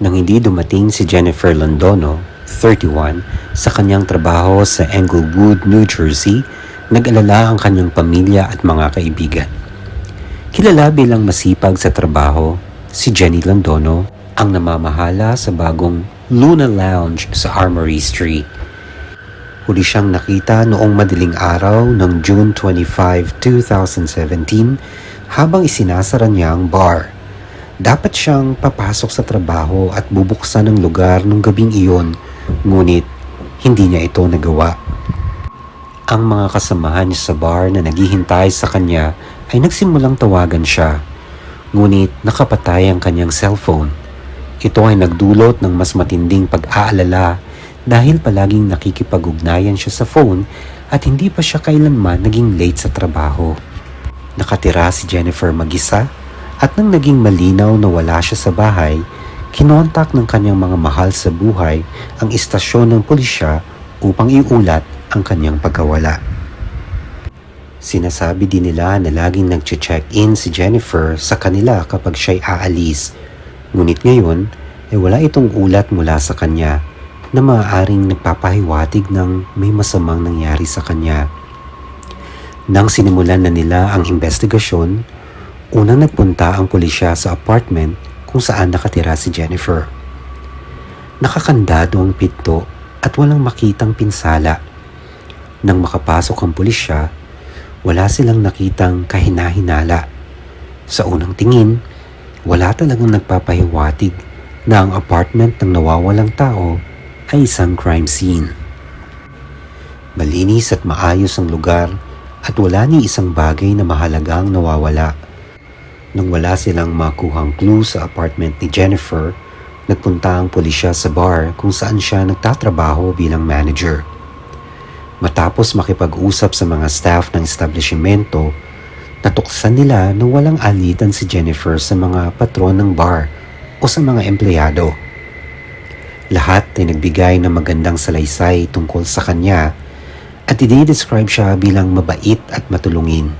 Nang hindi dumating si Jennifer Londono, 31, sa kanyang trabaho sa Englewood, New Jersey, nag-alala ang kanyang pamilya at mga kaibigan. Kilala bilang masipag sa trabaho, si Jenny Londono ang namamahala sa bagong Luna Lounge sa Armory Street. Huli siyang nakita noong madaling araw ng June 25, 2017 habang isinasara niya ang bar. Dapat siyang papasok sa trabaho at bubuksan ang lugar nung gabing iyon, ngunit hindi niya ito nagawa. Ang mga kasamahan niya sa bar na naghihintay sa kanya ay nagsimulang tawagan siya, ngunit nakapatay ang kanyang cellphone. Ito ay nagdulot ng mas matinding pag-aalala dahil palaging nakikipag-ugnayan siya sa phone at hindi pa siya kailanman naging late sa trabaho. Nakatira si Jennifer mag-isa at nang naging malinaw na wala siya sa bahay, kinontak ng kanyang mga mahal sa buhay ang istasyon ng pulisya upang iulat ang kanyang pagkawala. Sinasabi din nila na laging nag-check-in si Jennifer sa kanila kapag siya'y aalis. Ngunit ngayon ay wala itong ulat mula sa kanya na maaaring nagpapahiwatig ng may masamang nangyari sa kanya. Nang sinimulan na nila ang investigasyon, unang nagpunta ang pulisya sa apartment kung saan nakatira si Jennifer. Nakakandado ang pinto at walang makitang pinsala. Nang makapasok ang pulisya, wala silang nakitang kahina-hinala. Sa unang tingin, wala talagang nagpapahiwatig na ang apartment ng nawawalang tao ay isang crime scene. Malinis at maayos ang lugar at wala ni isang bagay na mahalagang nawawala. Nang wala silang makuhang clue sa apartment ni Jennifer, nagpunta ang pulisya sa bar kung saan siya nagtatrabaho bilang manager. Matapos makipag-usap sa mga staff ng establishmento, natuksan nila na walang alitan si Jennifer sa mga patron ng bar o sa mga empleyado. Lahat ay nagbigay ng magandang salaysay tungkol sa kanya at i-describe siya bilang mabait at matulungin.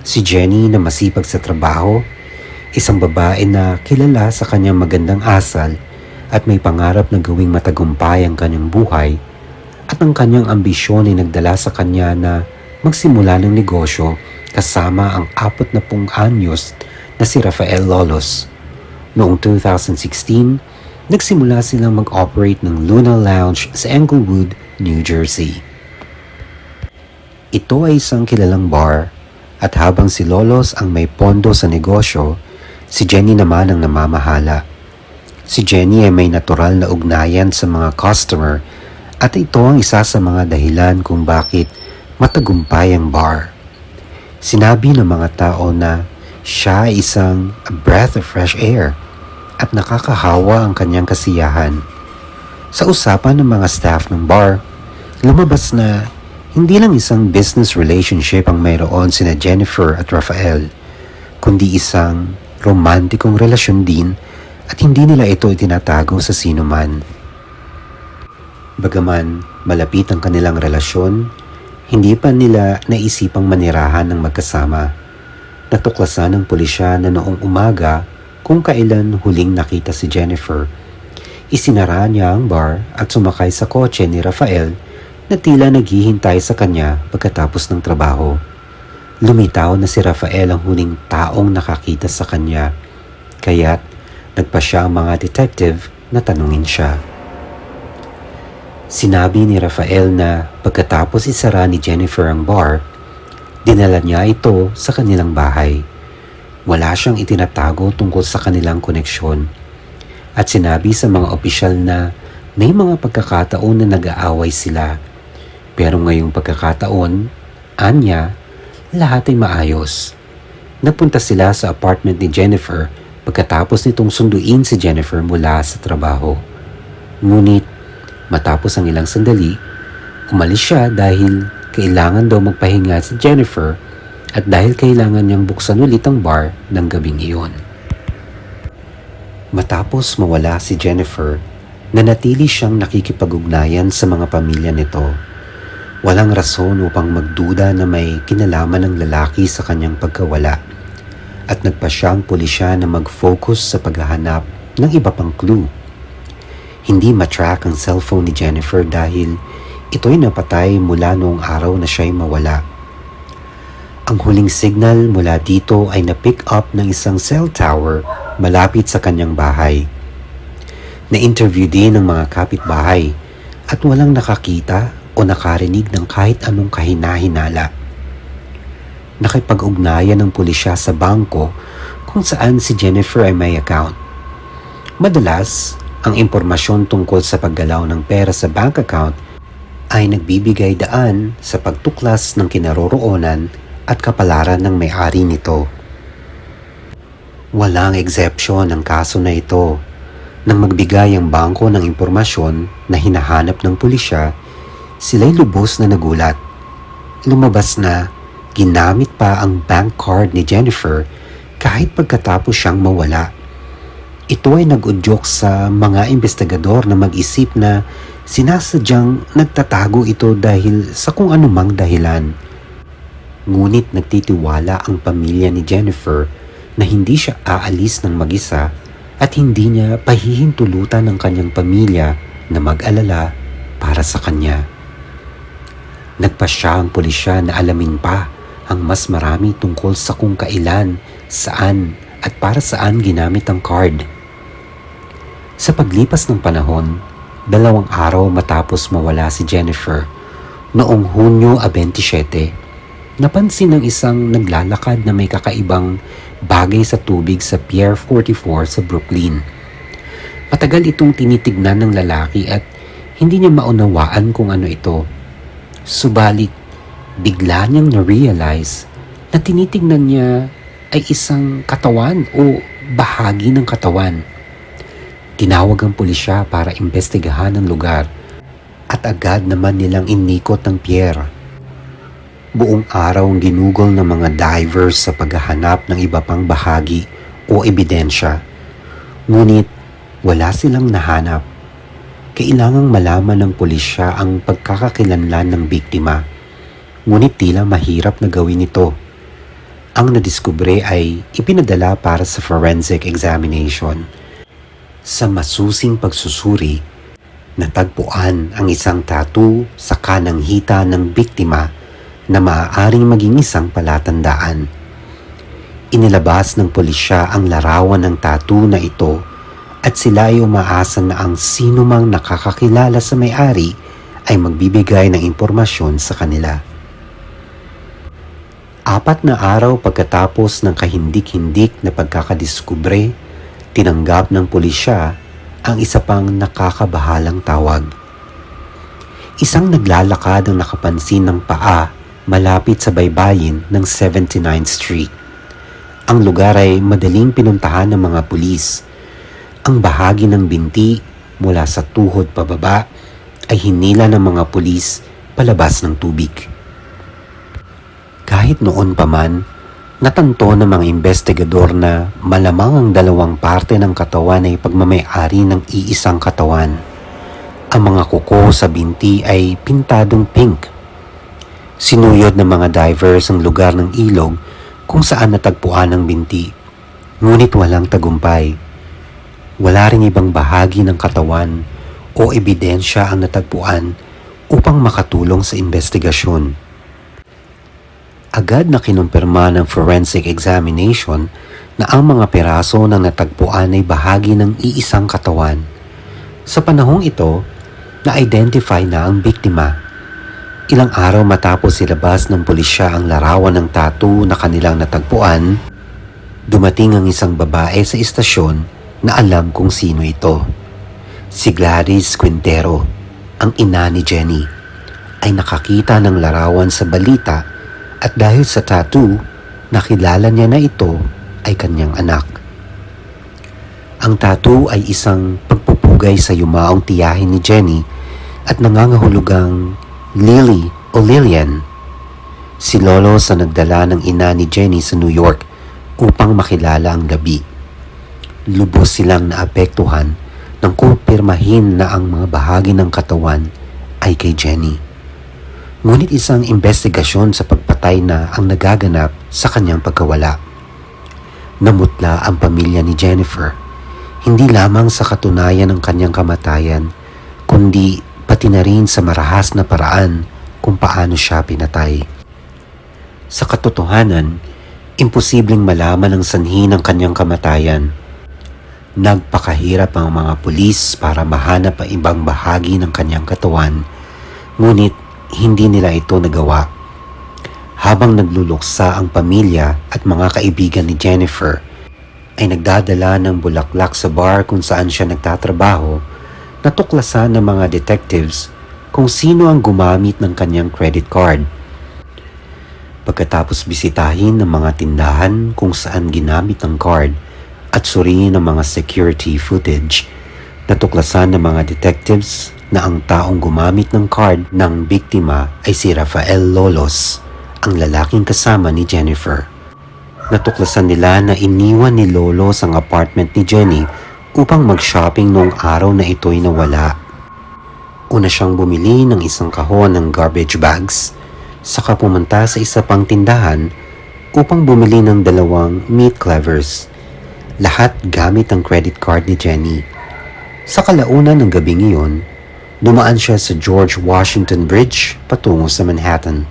Si Jenny na masipag sa trabaho, isang babae na kilala sa kanyang magandang asal at may pangarap na gawing matagumpay ang kanyang buhay, at ang kanyang ambisyon ay nagdala sa kanya na magsimula ng negosyo kasama ang 40 anyos na si Rafael Lolos. Noong 2016, nagsimula silang mag-operate ng Luna Lounge sa Englewood, New Jersey. Ito ay isang kilalang bar at habang si Lolos ang may pondo sa negosyo, si Jenny naman ang namamahala. Si Jenny ay may natural na ugnayan sa mga customer at ito ang isa sa mga dahilan kung bakit matagumpay ang bar. Sinabi ng mga tao na siya ay isang breath of fresh air at nakakahawa ang kanyang kasiyahan. Sa usapan ng mga staff ng bar, lumabas na hindi lang isang business relationship ang mayroon sina Jennifer at Rafael, kundi isang romantikong relasyon din at hindi nila ito itinatago sa sino man. Bagaman malapit ang kanilang relasyon, hindi pa nila naisipang manirahan ng magkasama. Natuklasan ng pulisya na noong umaga kung kailan huling nakita si Jennifer. Isinara niya ang bar at sumakay sa kotse ni Rafael na tila naghihintay sa kanya pagkatapos ng trabaho. Lumitaw na si Rafael ang huling taong nakakita sa kanya, kaya't nagpa siya ang mga detective na tanungin siya. Sinabi ni Rafael na pagkatapos isara ni Jennifer ang bar, dinala niya ito sa kanilang bahay. Wala siyang itinatago tungkol sa kanilang koneksyon. At sinabi sa mga opisyal na may mga pagkakataon na nag-aaway sila. Pero ngayong pagkakataon, anya, lahat ay maayos. Nagpunta sila sa apartment ni Jennifer pagkatapos nitong sunduin si Jennifer mula sa trabaho. Ngunit matapos ang ilang sandali, umalis siya dahil kailangan daw magpahinga si Jennifer at dahil kailangan niyang buksan ulit ang bar ng gabing iyon. Matapos mawala si Jennifer, nanatili siyang nakikipag-ugnayan sa mga pamilya nito. Walang rason upang magduda na may kinalaman ng lalaki sa kanyang pagkawala at nagpa siya ang pulisya na mag-focus sa paghahanap ng iba pang clue. Hindi matrack ang cellphone ni Jennifer dahil ito'y napatay mula noong araw na siya'y mawala. Ang huling signal mula dito ay na-pick up ng isang cell tower malapit sa kanyang bahay. Na-interview din ng mga kapitbahay at walang nakakita o nakarinig ng kahit anong kahina-hinala. Nakipag-ugnayan ng pulisya sa bangko kung saan si Jennifer ay may account. Madalas, ang impormasyon tungkol sa paggalaw ng pera sa bank account ay nagbibigay daan sa pagtuklas ng kinaroroonan at kapalaran ng may-ari nito. Walang exception ang kaso na ito. Nang magbigay ang bangko ng impormasyon na hinahanap ng pulisya, sila'y lubos na nagulat. Lumabas na ginamit pa ang bank card ni Jennifer kahit pagkatapos siyang mawala. Ito ay nag-udyok sa mga investigador na mag-isip na sinasadyang nagtatago ito dahil sa kung anumang dahilan. Ngunit nagtitiwala ang pamilya ni Jennifer na hindi siya aalis ng mag-isa at hindi niya pahihintulutan ng kanyang pamilya na mag-alala para sa kanya. Nagpasya ang pulisya na alamin pa ang mas marami tungkol sa kung kailan, saan at para saan ginamit ang card. Sa paglipas ng panahon, 2 araw matapos mawala si Jennifer, noong Hunyo 27, napansin ng isang naglalakad na may kakaibang bagay sa tubig sa Pier 44 sa Brooklyn. Matagal itong tinitignan ng lalaki at hindi niya maunawaan kung ano ito. Subalit, bigla niyang na-realize na tinitignan niya ay isang katawan o bahagi ng katawan. Tinawag ang pulisya para imbestigahan ang lugar at agad naman nilang inikot ang pier. Buong araw ang ginugol ng mga divers sa paghahanap ng iba pang bahagi o ebidensya. Ngunit wala silang nahanap. Kailangang malaman ng pulisya ang pagkakakilanlan ng biktima. Ngunit tila mahirap na gawin ito. Ang nadiskubre ay ipinadala para sa forensic examination. Sa masusing pagsusuri, natagpuan ang isang tattoo sa kanang hita ng biktima na maaaring maging isang palatandaan. Inilabas ng pulisya ang larawan ng tattoo na ito at sila ay umaasa na ang sinumang nakakakilala sa may-ari ay magbibigay ng impormasyon sa kanila. 4 na araw pagkatapos ng kahindik-hindik na pagkakadiskubre, tinanggap ng pulisya ang isa pang nakakabahalang tawag. Isang naglalakad ang nakapansin ng paa malapit sa baybayin ng 79th Street. Ang lugar ay madaling pinuntahan ng mga pulis. Ang bahagi ng binti mula sa tuhod pababa ay hinila ng mga pulis palabas ng tubig. Kahit noon pa man, natanto ng mga investigador na malamang ang 2 parte ng katawan ay pagmamay-ari ng iisang katawan. Ang mga kuko sa binti ay pintadong pink. Sinuyod ng mga divers ang lugar ng ilog kung saan natagpuan ang binti. Ngunit walang tagumpay. Wala ring ibang bahagi ng katawan o ebidensya ang natagpuan upang makatulong sa investigasyon. Agad na kinumpirma ng forensic examination na ang mga piraso ng natagpuan ay bahagi ng iisang katawan. Sa panahong ito, na-identify na ang biktima. Ilang araw matapos ilabas ng pulisya ang larawan ng tattoo na kanilang natagpuan, dumating ang isang babae sa istasyon na alam kung sino ito. Si Gladys Quintero, ang ina ni Jenny, ay nakakita ng larawan sa balita at dahil sa tattoo, nakilala niya na ito ay kanyang anak. Ang tattoo ay isang pagpupugay sa yumaong tiyahin ni Jenny at nangangahulugang Lily o Lillian. Si Lolo sa nagdala ng ina ni Jenny sa New York upang makilala ang gabi. Lubos silang naapektuhan nang kumpirmahin na ang mga bahagi ng katawan ay kay Jenny. Ngunit isang investigasyon sa pagpatay na ang nagaganap sa kanyang pagkawala. Namutla ang pamilya ni Jennifer. Hindi lamang sa katunayan ng kanyang kamatayan, kundi pati na rin sa marahas na paraan kung paano siya pinatay. Sa katotohanan, imposibleng malaman ang sanhi ng kanyang kamatayan. Nagpakahirap ang mga pulis para mahanap ang ibang bahagi ng kanyang katawan, ngunit hindi nila ito nagawa. Habang nagluluksa ang pamilya at mga kaibigan ni Jennifer, ay nagdadala ng bulaklak sa bar kung saan siya nagtatrabaho, natuklasan ng mga detectives kung sino ang gumamit ng kanyang credit card. Pagkatapos bisitahin ng mga tindahan kung saan ginamit ang card at suriin ang mga security footage, natuklasan ng mga detectives na ang taong gumamit ng card ng biktima ay si Rafael Lolos, ang lalaking kasama ni Jennifer. Natuklasan nila na iniwan ni Lolos ang apartment ni Jenny upang mag-shopping noong araw na ito'y nawala. Una siyang bumili ng isang kahon ng garbage bags, saka pumunta sa isa pang tindahan upang bumili ng 2 meat cleavers, lahat gamit ang credit card ni Jenny. Sa kalaunan ng gabing iyon, dumaan siya sa George Washington Bridge patungo sa Manhattan,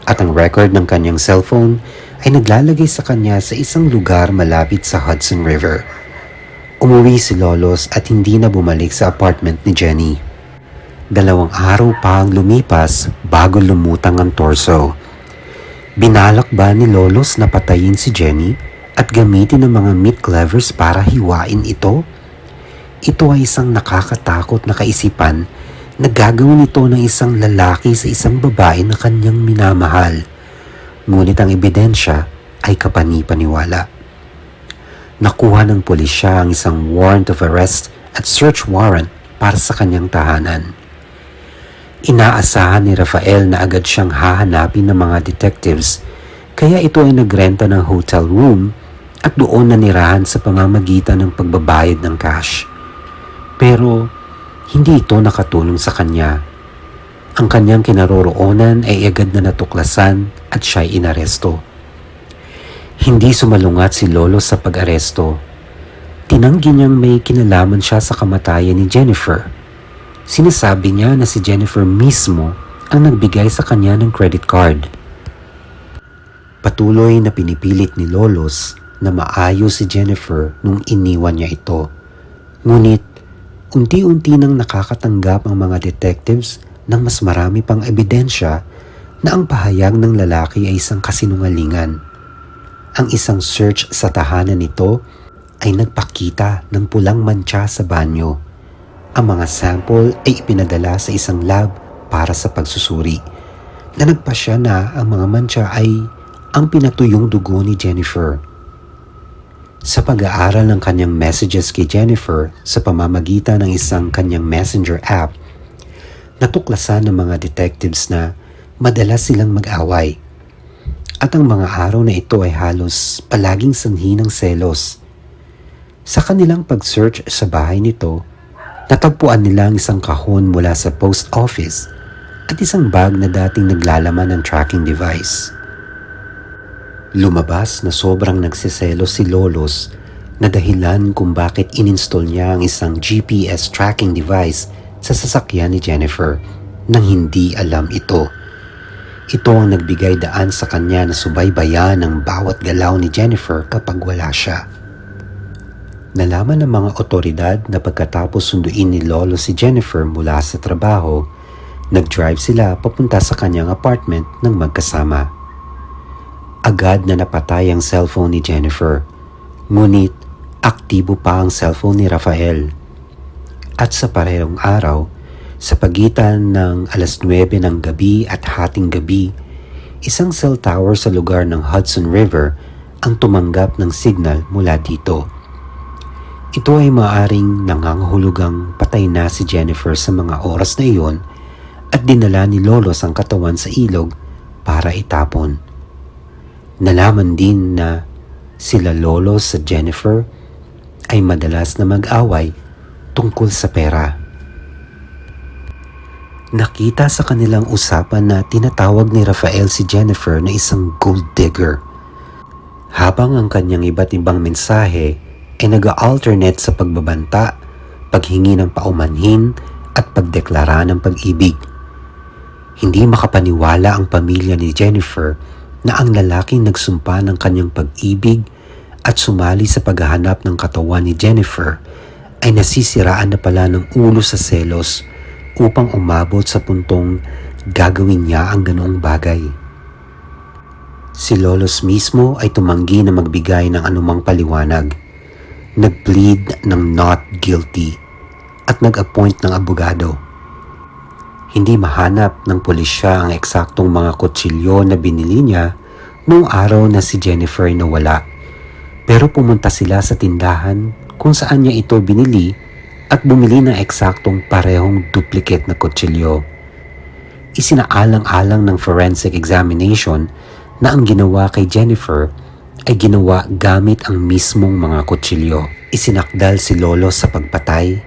at ang record ng kanyang cellphone ay naglalagay sa kanya sa isang lugar malapit sa Hudson River. Umuwi si Lolos at hindi na bumalik sa apartment ni Jenny. 2 araw pa ang lumipas bago lumutang ang torso. Binalak ba ni Lolos na patayin si Jenny at gamitin ang mga meat cleavers para hiwain ito? Ito ay isang nakakatakot na kaisipan na gagawin ito ng isang lalaki sa isang babae na kanyang minamahal. Ngunit ang ebidensya ay kapani-paniwala. Nakuha ng pulisya ang isang warrant of arrest at search warrant para sa kanyang tahanan. Inaasahan ni Rafael na agad siyang hahanapin ng mga detectives, kaya ito ay nagrenta ng hotel room at doon nanirahan sa pamamagitan ng pagbabayad ng cash. Pero hindi ito nakatulong sa kanya. Ang kanyang kinaroroonan ay agad na natuklasan at siya'y inaresto. Hindi sumalungat si Lolo sa pag-aresto. Tinanggi niyang may kinalaman siya sa kamatayan ni Jennifer. Sinasabi niya na si Jennifer mismo ang nagbigay sa kanya ng credit card. Patuloy na pinipilit ni Lolos na maayos si Jennifer nung iniwan niya ito. Ngunit unti-unti nang nakakatanggap ang mga detectives ng mas marami pang ebidensya na ang pahayag ng lalaki ay isang kasinungalingan. Ang isang search sa tahanan nito ay nagpakita ng pulang mantsa sa banyo. Ang mga sample ay ipinadala sa isang lab para sa pagsusuri, na nagpasya na ang mga mantsa ay ang pinatuyong dugo ni Jennifer. Sa pag-aaral ng kanyang messages kay Jennifer sa pamamagitan ng isang kanyang messenger app, natuklasan ng mga detectives na madalas silang mag-away. At ang mga araw na ito ay halos palaging sanhi ng selos. Sa kanilang pag-search sa bahay nito, natagpuan nila ang isang kahon mula sa post office at isang bag na dating naglalaman ng tracking device. Lumabas na sobrang nagsiselos si Lolos na dahilan kung bakit ininstall niya ang isang GPS tracking device sa sasakyan ni Jennifer nang hindi alam ito. Ito ang nagbigay daan sa kanya na subaybayan ang bawat galaw ni Jennifer kapag wala siya. Nalaman ng mga otoridad na pagkatapos sunduin ni Lolo si Jennifer mula sa trabaho, nag-drive sila papunta sa kanyang apartment ng magkasama. Agad na napatay ang cellphone ni Jennifer, ngunit aktibo pa ang cellphone ni Rafael. At sa parehong araw, sa pagitan ng 9:00 ng gabi at hating gabi, isang cell tower sa lugar ng Hudson River ang tumanggap ng signal mula dito. Ito ay maaaring nangangahulugang patay na si Jennifer sa mga oras na iyon at dinala ni Lolos ang katawan sa ilog para itapon. Nalaman din na sila Lolos at Jennifer ay madalas na mag-away tungkol sa pera. Nakita sa kanilang usapan na tinatawag ni Rafael si Jennifer na isang gold digger. Habang ang kanyang iba't ibang mensahe ay nag-alternate sa pagbabanta, paghingi ng paumanhin at pagdeklara ng pag-ibig. Hindi makapaniwala ang pamilya ni Jennifer na ang lalaking nagsumpa ng kanyang pag-ibig at sumali sa paghahanap ng katawan ni Jennifer ay nasisiraan na pala ng ulo sa selos upang umabot sa puntong gagawin niya ang ganoong bagay. Si Lolos mismo ay tumanggi na magbigay ng anumang paliwanag. Nag-plead ng not guilty at nag-appoint ng abogado. Hindi mahanap ng pulisya ang eksaktong mga kutsilyo na binili niya noong araw na si Jennifer nawala. Pero pumunta sila sa tindahan kung saan niya ito binili at bumili ng eksaktong parehong duplicate na kutsilyo. Isinaalang-alang ng forensic examination na ang ginawa kay Jennifer ay ginawa gamit ang mismong mga kutsilyo. Isinakdal si Lolo sa pagpatay,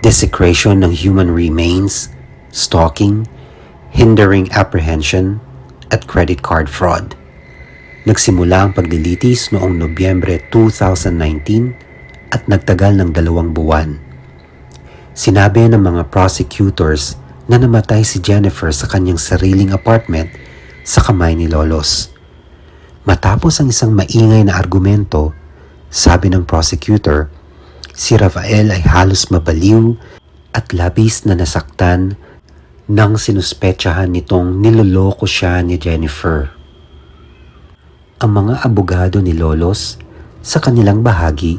desecration ng human remains, stalking, hindering apprehension, at credit card fraud. Nagsimula ang paglilitis noong Nobyembre 2019 at nagtagal ng 2 buwan. Sinabi ng mga prosecutors na namatay si Jennifer sa kanyang sariling apartment sa kamay ni Lolos. Matapos ang isang maingay na argumento, sabi ng prosecutor, si Rafael ay halos mabaliw at labis na nasaktan nang sinuspetsahan nitong niloloko siya ni Jennifer. Ang mga abogado ni Lolos sa kanilang bahagi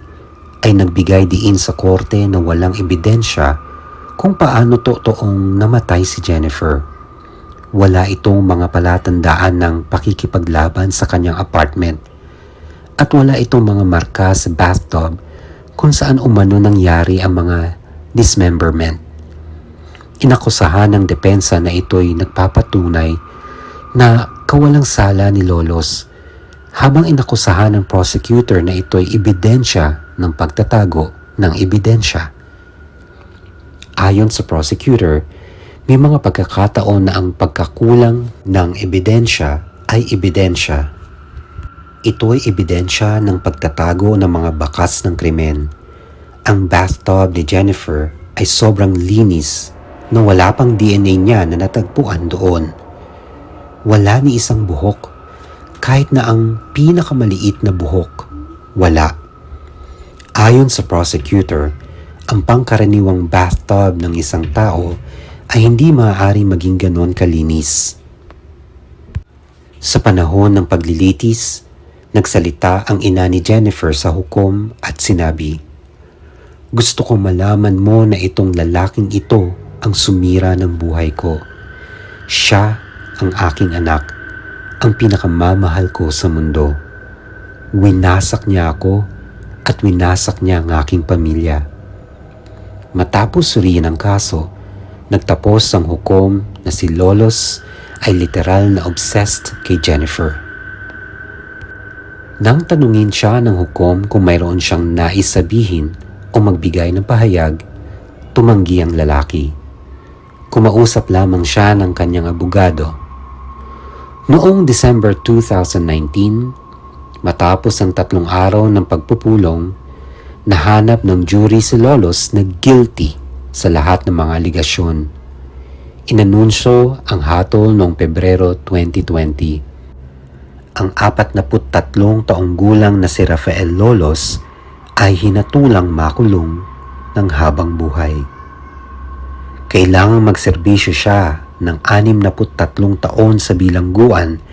ay nagbigay diin sa korte na walang ebidensya kung paano totoong namatay si Jennifer. Wala itong mga palatandaan ng pakikipaglaban sa kanyang apartment at wala itong mga marka sa bathtub kung saan umano nangyari ang mga dismemberment. Inakusahan ng depensa na ito'y nagpapatunay na kawalang sala ni Lolos, habang inakusahan ng prosecutor na ito'y ebidensya ng pagtatago ng ebidensya. Ayon sa prosecutor, may mga pagkakataon na ang pagkakulang ng ebidensya ay ebidensya. Ito ay ebidensya ng pagtatago ng mga bakas ng krimen. Ang bathtub ni Jennifer ay sobrang linis na wala pang DNA niya na natagpuan doon. Wala ni isang buhok, kahit na ang pinakamaliit na buhok, wala. Ayon sa prosecutor, ang pangkaraniwang bathtub ng isang tao ay hindi maaaring maging ganon kalinis. Sa panahon ng paglilitis, nagsalita ang ina ni Jennifer sa hukom at sinabi, "Gusto kong malaman mo na itong lalaking ito ang sumira ng buhay ko. Siya ang aking anak, ang pinakamamahal ko sa mundo. Winasak niya ako at winasak niya ang aking pamilya." Matapos suriin ang kaso, nagtapos ang hukom na si Lolos ay literal na obsessed kay Jennifer. Nang tanungin siya ng hukom kung mayroon siyang nais sabihin o magbigay ng pahayag, tumanggi ang lalaki. Kumausap lamang siya ng kanyang abogado. Noong December 2019, matapos ang 3 araw ng pagpupulong, nahanap ng jury si Lolos na guilty sa lahat ng mga aligasyon. Inanunsyo ang hatol noong Pebrero 2020. Ang 43 taong gulang na si Rafael Lolos ay hinatulang makulong ng habang buhay. Kailangang magserbisyo siya ng 63 taon sa bilangguan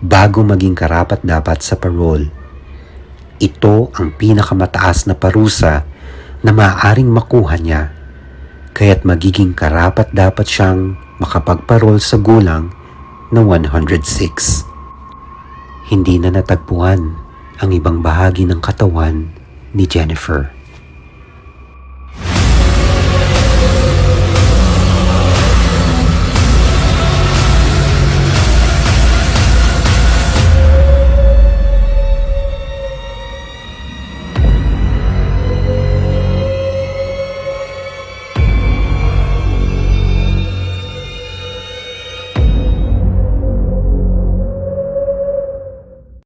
bago maging karapat-dapat sa parole. Ito ang pinakamataas na parusa na maaaring makuha niya, kaya't magiging karapat-dapat siyang makapagparol sa gulang na 106. Hindi na natagpuan ang ibang bahagi ng katawan ni Jennifer.